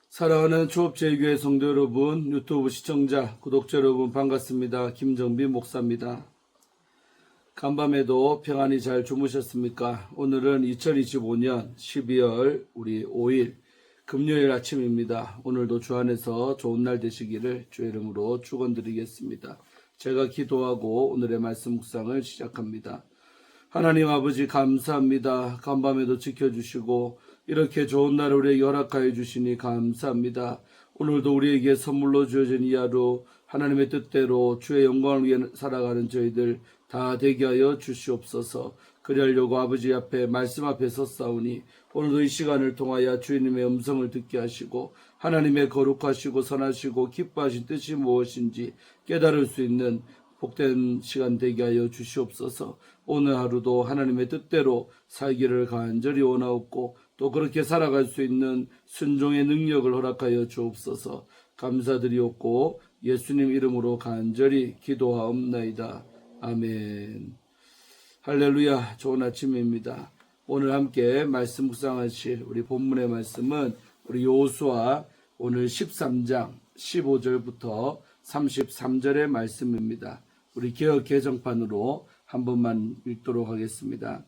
사랑하는 초업제일교회 성도 여러분, 유튜브 시청자, 구독자 여러분 반갑습니다. 김정빈 목사입니다. 간밤에도 평안히 잘 주무셨습니까? 오늘은 2025년 12월 5일 금요일 아침입니다. 오늘도 주 안에서 좋은 날 되시기를 주의 이름으로 축원드리겠습니다. 제가 기도하고 오늘의 말씀 묵상을 시작합니다. 하나님 아버지 감사합니다. 간밤에도 지켜주시고 이렇게 좋은 날을 우리에게 허락하여 주시니 감사합니다. 오늘도 우리에게 선물로 주어진 이 하루 하나님의 뜻대로 주의 영광을 위해 살아가는 저희들 다 되게 하여 주시옵소서. 그리하려고 아버지 앞에 말씀 앞에 섰사오니 오늘도 이 시간을 통하여 주님의 음성을 듣게 하시고 하나님의 거룩하시고 선하시고 기뻐하신 뜻이 무엇인지 깨달을 수 있는 복된 시간 되게 하여 주시옵소서. 오늘 하루도 하나님의 뜻대로 살기를 간절히 원하옵고 또 그렇게 살아갈 수 있는 순종의 능력을 허락하여 주옵소서. 감사드리옵고 예수님 이름으로 간절히 기도하옵나이다. 아멘. 할렐루야. 좋은 아침입니다. 오늘 함께 말씀 묵상하실 우리 본문의 말씀은 우리 여호수아 오늘 13장 15절부터 33절의 말씀입니다. 우리 개역 개정판으로 한 번만 읽도록 하겠습니다.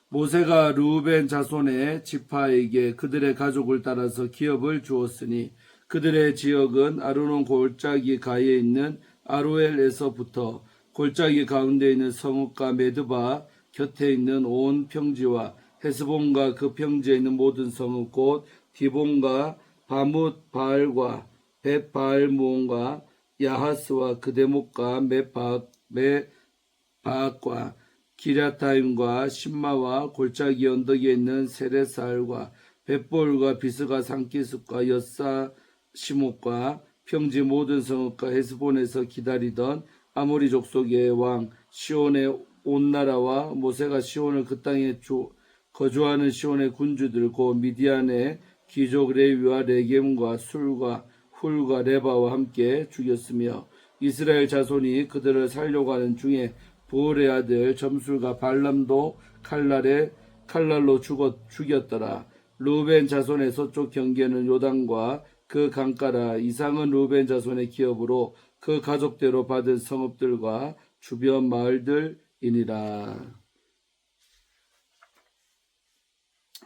모세가 르우벤 자손의 지파에게 그들의 가족을 따라서 기업을 주었으니 그들의 지역은 아르논 골짜기 가에 있는 아로엘에서부터 골짜기 가운데 있는 성읍과 메드바 곁에 있는 온 평지와 헤스본과 그 평지에 있는 모든 성읍 곧 디본과 바뭇 바알과 벳 바알무온과 야하스와 그 대목과 메바악과 기랴타임과 신마와 골짜기 언덕에 있는 세레살과 벳볼과 비스가 산기슭과 엿사 시목과 평지 모든 성읍과 헤스본에서 기다리던 아모리 족속의 왕 시온의 온 나라와 모세가 시온을 그 땅에 거주하는 시온의 군주들 곧 미디안의 귀족 레위와 레겜과 술과 훌과 레바와 함께 죽였으며 이스라엘 자손이 그들을 살려고 하는 중에 부올의 아들 점술과 발람도 칼날로 죽였더라. 르우벤 자손의 서쪽 경계는 요단과 그 강가라. 이상은 르우벤 자손의 기업으로 그 가족대로 받은 성읍들과 주변 마을들이니라.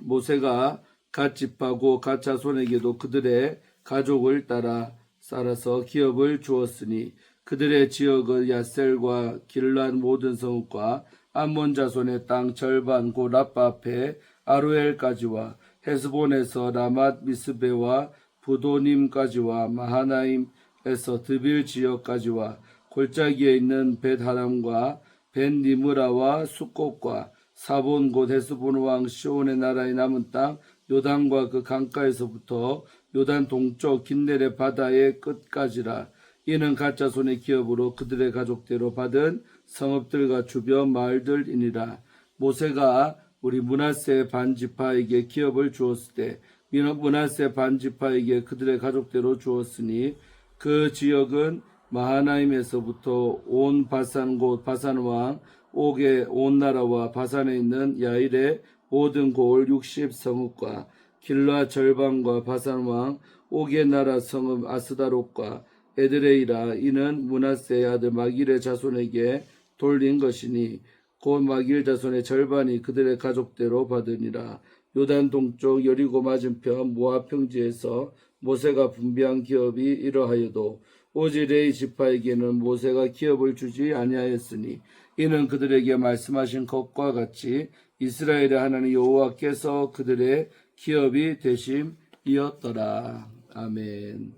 모세가 갓 지파고 갓 자손에게도 그들의 가족을 따라 쌓아서 기업을 주었으니 그들의 지역은 야셀과 길란 모든 성읍과 암몬 자손의 땅 절반 곧 라빠 앞에 아루엘까지와 헤스본에서 라맛 미스베와 부도님까지와 마하나임에서 드빌 지역까지와 골짜기에 있는 벳하람과 벳니므라와 수꽃과 사본 곧 헤스본 왕 시온의 나라의 남은 땅 요단과 그 강가에서부터 요단 동쪽 긴네레 바다의 끝까지라. 이는 갓 자손의 기업으로 그들의 가족대로 받은 성읍들과 주변 마을들이니라. 모세가 우리 므낫세 반지파에게 기업을 주었을 때 므낫세 반지파에게 그들의 가족대로 주었으니 그 지역은 마하나임에서부터 온 바산 곧 바산 왕 옥의 온 나라와 바산에 있는 야일의 모든 골 60성읍과 길라 절반과 바산 왕 옥의 나라 성읍 아스다롯과 에드레이라. 이는 므낫세의 아들 마길의 자손에게 돌린 것이니 곧 마길 자손의 절반이 그들의 가족대로 받으니라. 요단 동쪽 여리고 맞은편 모압 평지에서 모세가 분배한 기업이 이러하여도 오직 레위 지파에게는 모세가 기업을 주지 아니하였으니 이는 그들에게 말씀하신 것과 같이 이스라엘의 하나님 여호와께서 그들의 기업이 되심이었더라. 아멘.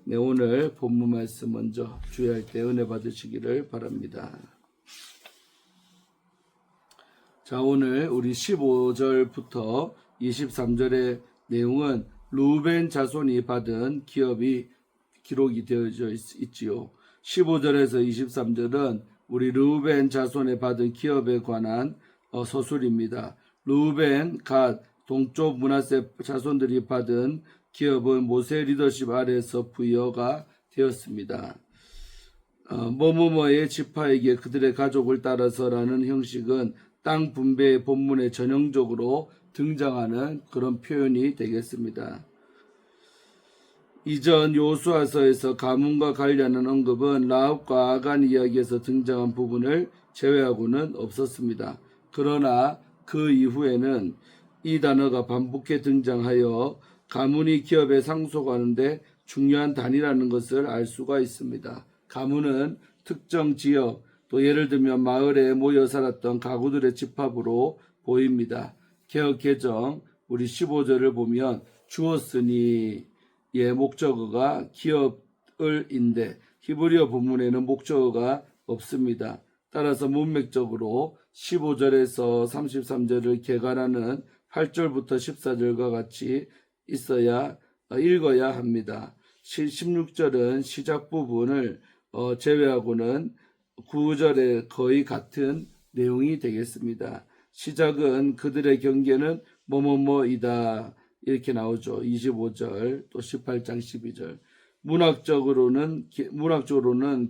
네, 오늘 본문 말씀 먼저 주의할 때 은혜 받으시기를 바랍니다. 자, 오늘 우리 15절부터 23절의 내용은 르우벤 자손이 받은 기업이 기록이 되어져 있지요. 15절에서 23절은 우리 르우벤 자손에 받은 기업에 관한 서술입니다. 르우벤, 갓, 동쪽 므낫세 자손들이 받은 기업은 모세 리더십 아래에서 부여가 되었습니다. 뭐뭐뭐의 지파에게 그들의 가족을 따라서라는 형식은 땅 분배의 본문에 전형적으로 등장하는 그런 표현이 되겠습니다. 이전 요수아서에서 가문과 관련한 언급은 라합과 아간 이야기에서 등장한 부분을 제외하고는 없었습니다. 그러나 그 이후에는 이 단어가 반복해 등장하여 가문이 기업에 상속하는데 중요한 단위라는 것을 알 수가 있습니다. 가문은 특정 지역, 또 예를 들면 마을에 모여 살았던 가구들의 집합으로 보입니다. 개역 개정 우리 15절을 보면 주었으니 의 목적어가 기업을인데 히브리어 본문에는 목적어가 없습니다. 따라서 문맥적으로 15절에서 33절을 개관하는 8절부터 14절과 같이 읽어야 합니다. 16절은 시작 부분을 제외하고는 9절에 거의 같은 내용이 되겠습니다. 시작은 그들의 경계는 뭐뭐뭐이다 이렇게 나오죠. 25절 또 18장 12절. 문학적으로는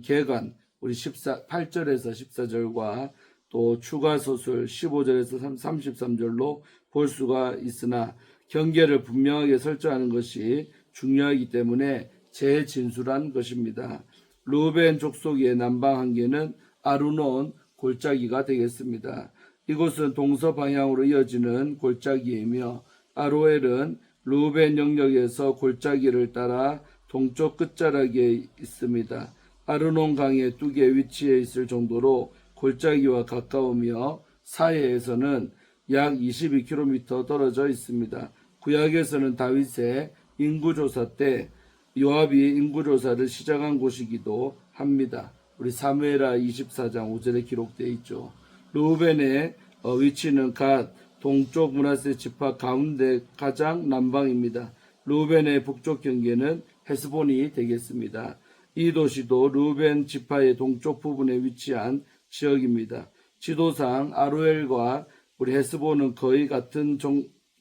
개관 우리 8절에서 14절과 또 추가 소술 15절에서 33절로 볼 수가 있으나 경계를 분명하게 설정하는 것이 중요하기 때문에 재진술한 것입니다. 르우벤 족속의 남방 한계는 아르논 골짜기가 되겠습니다. 이곳은 동서 방향으로 이어지는 골짜기이며 아로엘은 르우벤 영역에서 골짜기를 따라 동쪽 끝자락에 있습니다. 아르논 강의 뚝에 위치해 있을 정도로 골짜기와 가까우며 사해에서는 약 22km 떨어져 있습니다. 구약에서는 다윗의 인구조사 때 요압이 인구조사를 시작한 곳이기도 합니다. 우리 사무엘하 24장 5절에 기록되어 있죠. 르우벤의 위치는 갓 동쪽 므낫세 지파 가운데 가장 남방입니다. 르우벤의 북쪽 경계는 헤스본이 되겠습니다. 이 도시도 르우벤 지파의 동쪽 부분에 위치한 지역입니다. 지도상 아로엘과 우리 헤스본은 거의 같은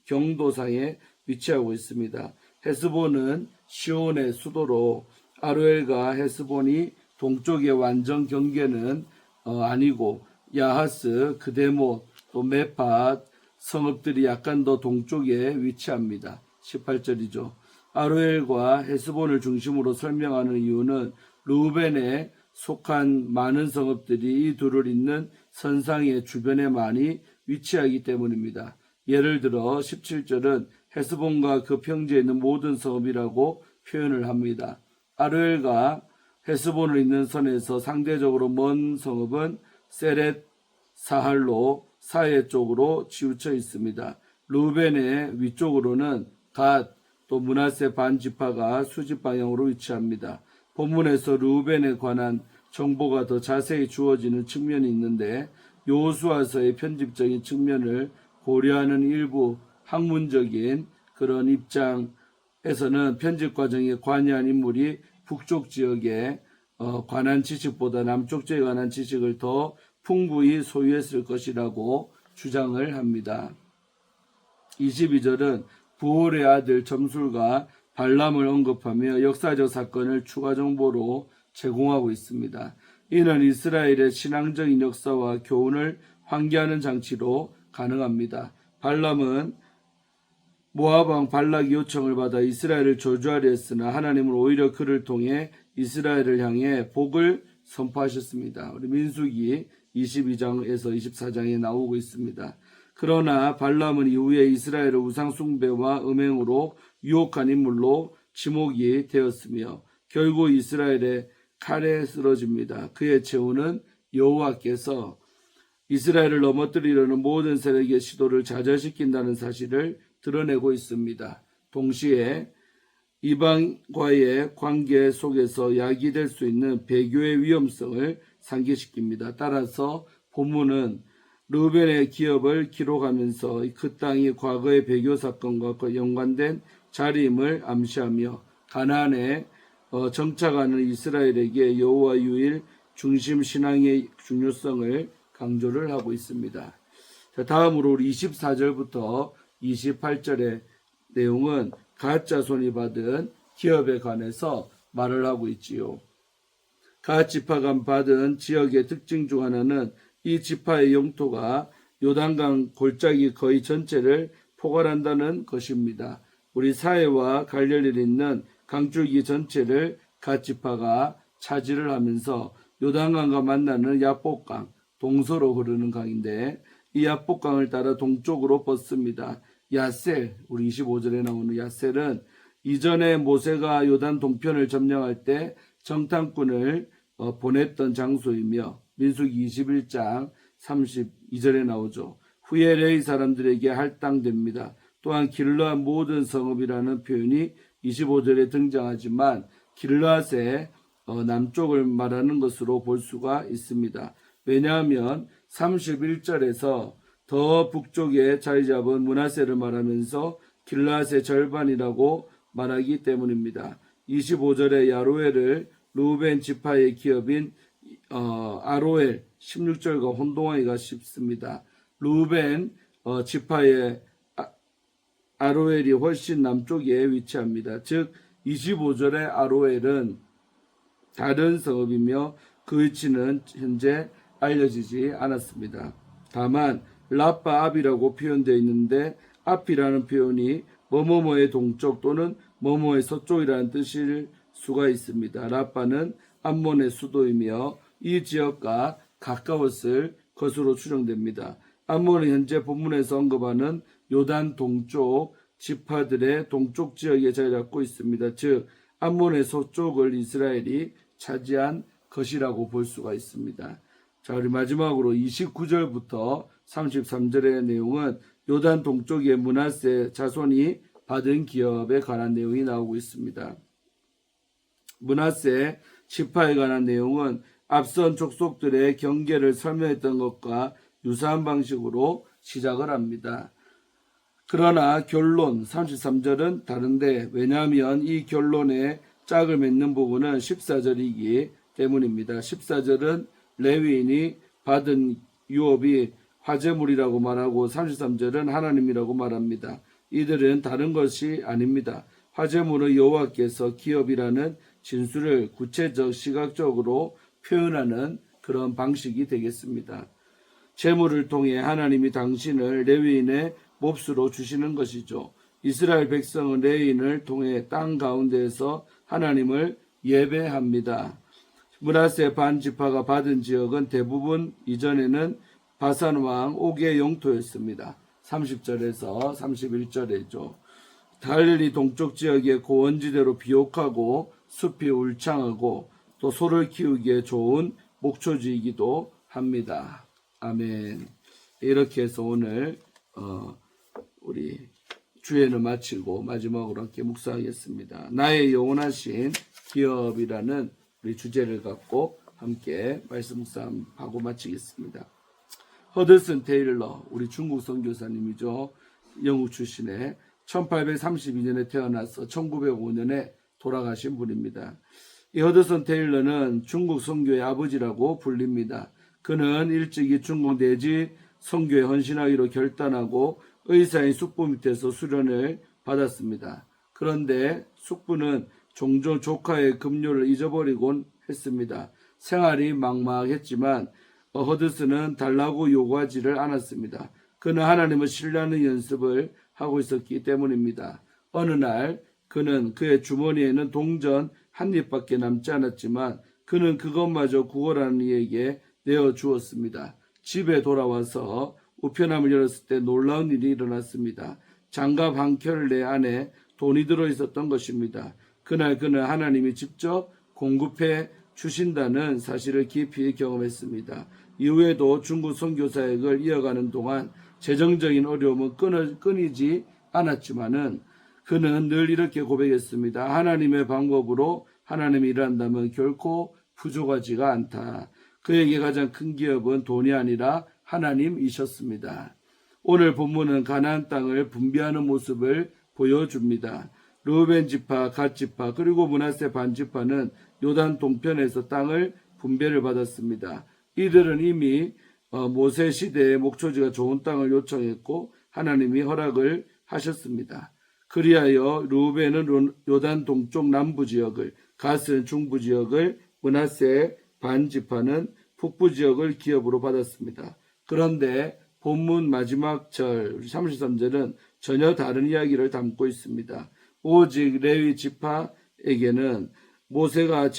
경도상에 위치하고 있습니다. 헤스본은 시온의 수도로 아로엘과 헤스본이 동쪽의 완전 경계는 아니고 야하스, 그데못, 또 메팟 성읍들이 약간 더 동쪽에 위치합니다. 18절이죠. 아로엘과 헤스본을 중심으로 설명하는 이유는 르우벤에 속한 많은 성읍들이 이 둘을 잇는 선상의 주변에 많이 위치하기 때문입니다. 예를 들어 17절은 헤스본과 그 평지에 있는 모든 성읍이라고 표현을 합니다. 아로엘과 헤스본을 잇는 선에서 상대적으로 먼 성읍은 세렛 사할로 사해 쪽으로 치우쳐 있습니다. 르우벤의 위쪽으로는 갓, 또 므낫세 반지파가 수집 방향으로 위치합니다. 본문에서 르우벤에 관한 정보가 더 자세히 주어지는 측면이 있는데 여호수아서의 편집적인 측면을 고려하는 일부 학문적인 그런 입장에서는 편집 과정에 관여한 인물이 북쪽 지역에 관한 지식보다 남쪽 지역에 관한 지식을 더 풍부히 소유했을 것이라고 주장을 합니다. 22절은 부올의 아들 점술과 발람을 언급하며 역사적 사건을 추가 정보로 제공하고 있습니다. 이는 이스라엘의 신앙적인 역사와 교훈을 환기하는 장치로 가능합니다. 발람은 모압 왕 발락의 요청을 받아 이스라엘을 저주하려 했으나 하나님은 오히려 그를 통해 이스라엘을 향해 복을 선포하셨습니다. 우리 민수기 22장에서 24장에 나오고 있습니다. 그러나 발람은 이후에 이스라엘을 우상 숭배와 음행으로 유혹한 인물로 지목이 되었으며 결국 이스라엘의 칼에 쓰러집니다. 그의 최후는 여호와께서 이스라엘을 넘어뜨리려는 모든 세력의 시도를 좌절시킨다는 사실을 드러내고 있습니다. 동시에 이방과의 관계 속에서 야기될 수 있는 배교의 위험성을 상기시킵니다. 따라서 본문은 르우벤의 기업을 기록하면서 그 땅이 과거의 배교 사건과 연관된 자리임을 암시하며 가나안에 정착하는 이스라엘에게 여호와 유일 중심 신앙의 중요성을 강조를 하고 있습니다. 자, 다음으로 우리 24절부터 28절의 내용은 갓 자손이 받은 기업에 관해서 말을 하고 있지요. 갓 지파가 받은 지역의 특징 중 하나는 이 지파의 영토가 요단강 골짜기 거의 전체를 포괄한다는 것입니다. 우리 사해와 갈릴리에 있는 강줄기 전체를 갓 지파가 차지를 하면서 요단강과 만나는 야복강, 동서로 흐르는 강인데 이 야복강을 따라 동쪽으로 뻗습니다. 야셀, 우리 25절에 나오는 야셀은 이전에 모세가 요단 동편을 점령할 때 정탐꾼을 보냈던 장소이며 민수기 21장 32절에 나오죠. 후에 레위 사람들에게 할당됩니다. 또한 길르앗 모든 성읍이라는 표현이 25절에 등장하지만 길르앗의 남쪽을 말하는 것으로 볼 수가 있습니다. 왜냐하면 31절에서 더 북쪽에 자리 잡은 므낫세를 말하면서 길르앗의 절반이라고 말하기 때문입니다. 25절에 야로엘을 루벤 지파의 기업인 아로엘 16절과 혼동하기가 쉽습니다. 루벤 지파의 아로엘이 훨씬 남쪽에 위치합니다. 즉 25절의 아로엘은 다른 성읍이며 그 위치는 현재 알려지지 않았습니다. 다만 라빠 앞이라고 표현되어 있는데 앞이라는 표현이 뭐뭐뭐의 동쪽 또는 뭐뭐의 서쪽이라는 뜻일 수가 있습니다. 라빠는 암몬의 수도이며 이 지역과 가까웠을 것으로 추정됩니다. 암몬은 현재 본문에서 언급하는 요단 동쪽 지파들의 동쪽 지역에 자리 잡고 있습니다. 즉 암몬의 서쪽을 이스라엘이 차지한 것이라고 볼 수가 있습니다. 자, 우리 마지막으로 29절부터 33절의 내용은 요단 동쪽의 므낫세 자손이 받은 기업에 관한 내용이 나오고 있습니다. 므낫세 지파에 관한 내용은 앞선 족속들의 경계를 설명했던 것과 유사한 방식으로 시작을 합니다. 그러나 결론 33절은 다른데 왜냐하면 이 결론에 짝을 맺는 부분은 14절이기 때문입니다. 14절은 레위인이 받은 유업이 화제물이라고 말하고 33절은 하나님이라고 말합니다. 이들은 다른 것이 아닙니다. 화제물은 여호와께서 기업이라는 진술을 구체적 시각적으로 표현하는 그런 방식이 되겠습니다. 제물을 통해 하나님이 당신을 레위인의 몹수로 주시는 것이죠. 이스라엘 백성은 레위인을 통해 땅 가운데에서 하나님을 예배합니다. 므낫세 반지파가 받은 지역은 대부분 이전에는 바산 왕 옥의 영토였습니다. 30절에서 31절이죠. 갈릴리 동쪽 지역의 고원지대로 비옥하고 숲이 울창하고 또 소를 키우기에 좋은 목초지이기도 합니다. 아멘. 이렇게 해서 오늘 우리 주예는 마치고 마지막으로 함께 묵상하겠습니다. 나의 영원하신 기업이라는 우리 주제를 갖고 함께 말씀 묵상하고 마치겠습니다. 허드슨 테일러, 우리 중국 선교사님이죠. 영국 출신의 1832년에 태어나서 1905년에 돌아가신 분입니다. 이 허드슨 테일러는 중국 선교의 아버지라고 불립니다. 그는 일찍이 중국 내지 선교에 헌신하기로 결단하고 의사인 숙부 밑에서 수련을 받았습니다. 그런데 숙부는 종종 조카의 급료를 잊어버리곤 했습니다. 생활이 막막했지만 허드슨은 달라고 요구하지를 않았습니다. 그는 하나님을 신뢰하는 연습을 하고 있었기 때문입니다. 어느 날 그는 그의 주머니에는 동전 한 입밖에 남지 않았지만 그는 그것마저 구걸하는 이에게 내어주었습니다. 집에 돌아와서 우편함을 열었을 때 놀라운 일이 일어났습니다. 장갑 한 켤레 안에 돈이 들어있었던 것입니다. 그날 그는 하나님이 직접 공급해 주신다는 사실을 깊이 경험했습니다. 이후에도 중국 선교사역을 이어가는 동안 재정적인 어려움은 끊이지 않았지만은 그는 늘 이렇게 고백했습니다. 하나님의 방법으로 하나님이 일한다면 결코 부족하지가 않다. 그에게 가장 큰 기업은 돈이 아니라 하나님이셨습니다. 오늘 본문은 가나안 땅을 분배하는 모습을 보여줍니다. 르우벤 지파, 갓 지파, 그리고 므낫세 반 지파는 요단 동편에서 땅을 분배를 받았습니다. 이들은 이미 모세 시대에 목초지가 좋은 땅을 요청했고 하나님이 허락을 하셨습니다. 그리하여 르우벤은 요단 동쪽 남부 지역을, 갓은 중부 지역을, 므낫세 반 지파는 북부 지역을 기업으로 받았습니다. 그런데 본문 마지막 절 33절은 전혀 다른 이야기를 담고 있습니다. 오직 레위 지파에게는 모세가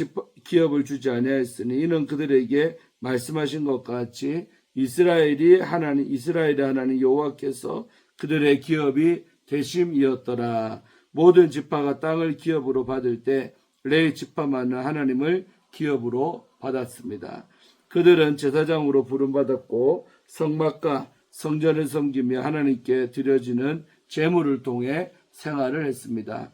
기업을 주지 아니하였으니 이는 그들에게 말씀하신 것과 같이 이스라엘의 하나님 여호와께서 그들의 기업이 되심이었더라. 모든 지파가 땅을 기업으로 받을 때 레위 지파만은 하나님을 기업으로 받았습니다. 그들은 제사장으로 부름받았고 성막과 성전을 섬기며 하나님께 드려지는 제물을 통해 생활을 했습니다.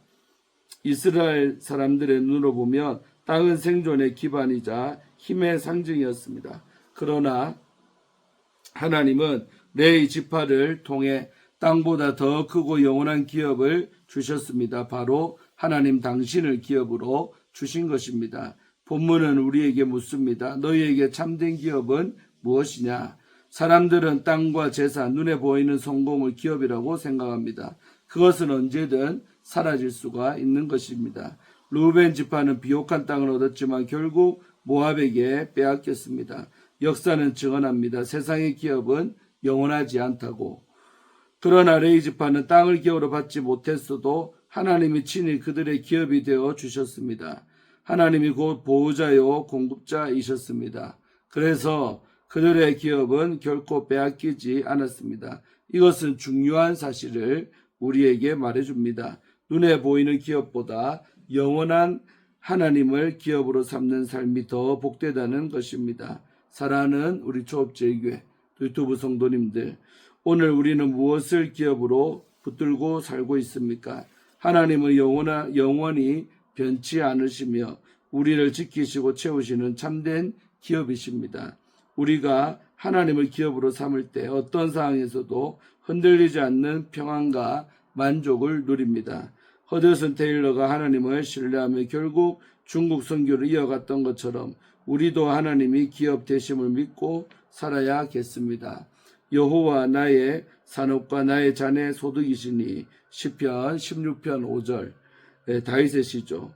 이스라엘 사람들의 눈으로 보면 땅은 생존의 기반이자 힘의 상징이었습니다. 그러나 하나님은 레위 지파를 통해 땅보다 더 크고 영원한 기업을 주셨습니다. 바로 하나님 당신을 기업으로 주신 것입니다. 본문은 우리에게 묻습니다. 너희에게 참된 기업은 무엇이냐? 사람들은 땅과 재산, 눈에 보이는 성공을 기업이라고 생각합니다. 그것은 언제든 사라질 수가 있는 것입니다. 루벤 지파는 비옥한 땅을 얻었지만 결국 모압에게 빼앗겼습니다. 역사는 증언합니다. 세상의 기업은 영원하지 않다고. 그러나 레위 지파는 땅을 기업으로 받지 못했어도 하나님이 친히 그들의 기업이 되어 주셨습니다. 하나님이 곧 보호자요 공급자이셨습니다. 그래서 그들의 기업은 결코 빼앗기지 않았습니다. 이것은 중요한 사실을 우리에게 말해줍니다. 눈에 보이는 기업보다 영원한 하나님을 기업으로 삼는 삶이 더 복되다는 것입니다. 사랑하는 우리 초업제일교회 유튜브 성도님들, 오늘 우리는 무엇을 기업으로 붙들고 살고 있습니까? 하나님은 영원히 변치 않으시며 우리를 지키시고 채우시는 참된 기업이십니다. 우리가 하나님을 기업으로 삼을 때 어떤 상황에서도 흔들리지 않는 평안과 만족을 누립니다. 허드슨 테일러가 하나님을 신뢰하며 결국 중국 선교를 이어갔던 것처럼 우리도 하나님이 기업 되심을 믿고 살아야겠습니다. 여호와 나의 산업과 나의 자네 소득이시니 시편 16편 5절 다윗의 시죠.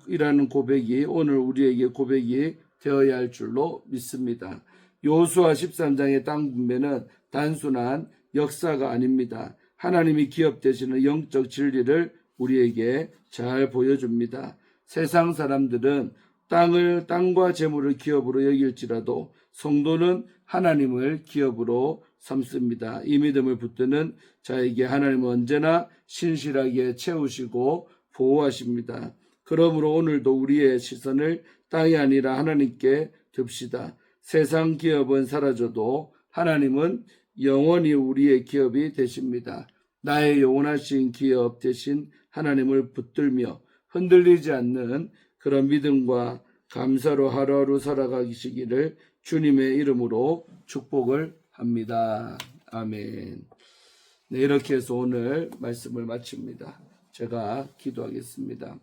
이라는 고백이 오늘 우리에게 고백이 되어야 할 줄로 믿습니다. 여호수아 13장의 땅 분배는 단순한 역사가 아닙니다. 하나님이 기업 되시는 영적 진리를 우리에게 잘 보여줍니다. 세상 사람들은 땅과 재물을 기업으로 여길지라도 성도는 하나님을 기업으로 삼습니다. 이 믿음을 붙드는 자에게 하나님은 언제나 신실하게 채우시고 보호하십니다. 그러므로 오늘도 우리의 시선을 땅이 아니라 하나님께 둡시다. 세상 기업은 사라져도 하나님은 영원히 우리의 기업이 되십니다. 나의 영원하신 기업 대신 하나님을 붙들며 흔들리지 않는 그런 믿음과 감사로 하루하루 살아가시기를 주님의 이름으로 축복을 합니다. 아멘. 네, 이렇게 해서 오늘 말씀을 마칩니다. 제가 기도하겠습니다.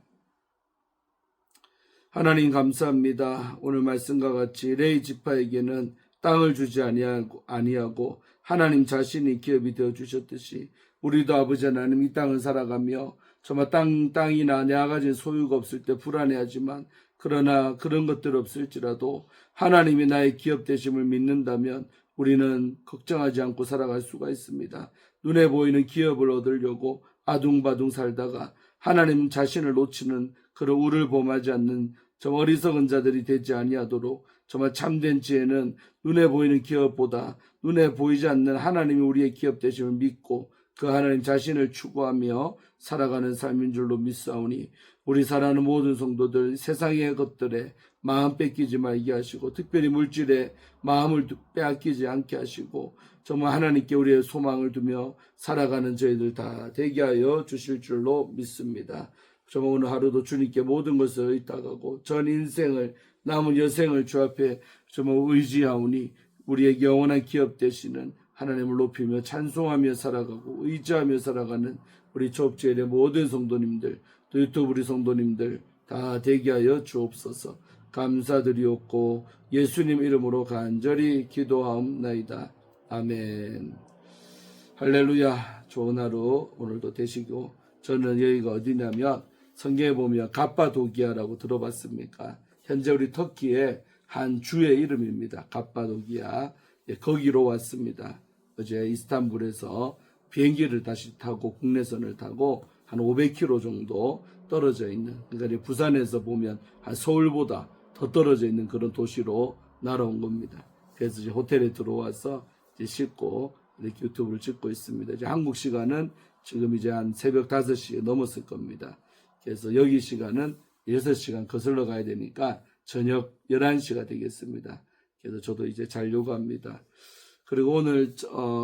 하나님 감사합니다. 오늘 말씀과 같이 레위 지파에게는 땅을 주지 아니하고 하나님 자신이 기업이 되어 주셨듯이 우리도 아버지 하나님 이 땅을 살아가며 정말 땅이나 내가 가진 소유가 없을 때 불안해하지만 그러나 그런 것들 없을지라도 하나님이 나의 기업 되심을 믿는다면 우리는 걱정하지 않고 살아갈 수가 있습니다. 눈에 보이는 기업을 얻으려고 아둥바둥 살다가 하나님 자신을 놓치는 그런 우를 범하지 않는 저 어리석은 자들이 되지 아니하도록 정말 참된 지혜는 눈에 보이는 기업보다 눈에 보이지 않는 하나님이 우리의 기업 되심을 믿고 그 하나님 자신을 추구하며 살아가는 삶인 줄로 믿사오니 우리 사랑하는 모든 성도들 세상의 것들에 마음 뺏기지 말게 하시고 특별히 물질에 마음을 빼앗기지 않게 하시고 정말 하나님께 우리의 소망을 두며 살아가는 저희들 다 되게 하여 주실 줄로 믿습니다. 정말 오늘 하루도 주님께 모든 것을 의탁하고 전 인생을 남은 여생을 주 앞에 정말 의지하오니 우리의 영원한 기업 되시는 하나님을 높이며 찬송하며 살아가고 의지하며 살아가는 우리 조업제일의 모든 성도님들 또 유튜브 우리 성도님들 다 되게 하여 주옵소서. 감사드리옵고 예수님 이름으로 간절히 기도하옵나이다. 아멘. 할렐루야. 좋은 하루 오늘도 되시고 저는 여기가 어디냐면 성경에 보면 갑바도기아라고 들어봤습니까? 현재 우리 터키의 한 주의 이름입니다. 갑바도기아. 거기로 왔습니다. 어제 이스탄불에서 비행기를 다시 타고 국내선을 타고 한 500km 정도 떨어져 있는, 그러니까 이제 부산에서 보면 한 서울보다 더 떨어져 있는 그런 도시로 날아온 겁니다. 그래서 이제 호텔에 들어와서 이제 씻고 이렇게 유튜브를 찍고 있습니다. 이제 한국 시간은 지금 이제 한 새벽 5시에 넘었을 겁니다. 그래서 여기 시간은 6시간 거슬러 가야 되니까 저녁 11시가 되겠습니다. 그래서 저도 이제 자려고 합니다. 그리고 오늘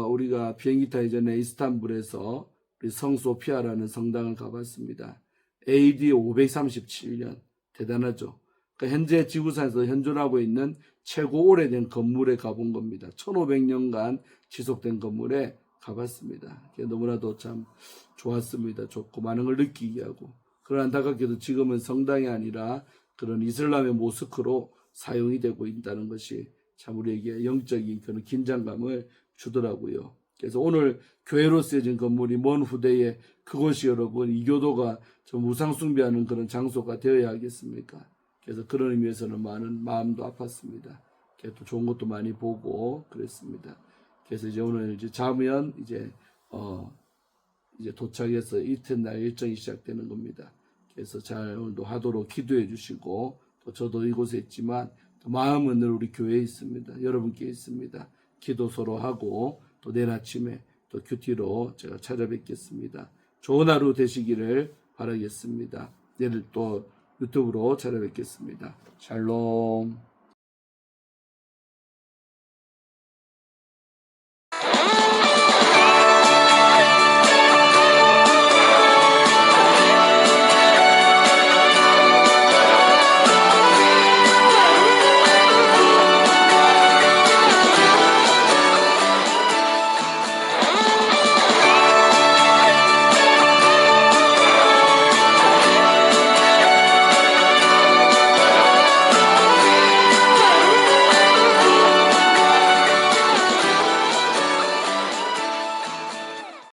우리가 비행기 타기 전에 이스탄불에서 우리 성 소피아라는 성당을 가봤습니다. AD 537년 대단하죠. 그러니까 현재 지구상에서 현존하고 있는 최고 오래된 건물에 가본 겁니다. 1500년간 지속된 건물에 가봤습니다. 너무나도 참 좋았습니다. 좋고 많은 걸 느끼게 하고. 그러나 안타깝게도 지금은 성당이 아니라 그런 이슬람의 모스크로 사용이 되고 있다는 것이 참 우리에게 영적인 그런 긴장감을 주더라고요. 그래서 오늘 교회로 쓰여진 건물이 먼 후대에 그곳이 여러분 이교도가 좀 우상숭배하는 그런 장소가 되어야 하겠습니까? 그래서 그런 의미에서는 많은 마음도 아팠습니다. 그래서 또 좋은 것도 많이 보고 그랬습니다. 그래서 이제 오늘 이제 자면 이제 도착해서 이튿날 일정이 시작되는 겁니다. 그래서 잘 오늘도 하도록 기도해 주시고 또 저도 이곳에 있지만 또 마음은 늘 우리 교회에 있습니다. 여러분께 있습니다. 기도 서로 하고 또 내일 아침에 또 큐티로 제가 찾아뵙겠습니다. 좋은 하루 되시기를 바라겠습니다. 내일 또 유튜브로 찾아뵙겠습니다. 샬롬.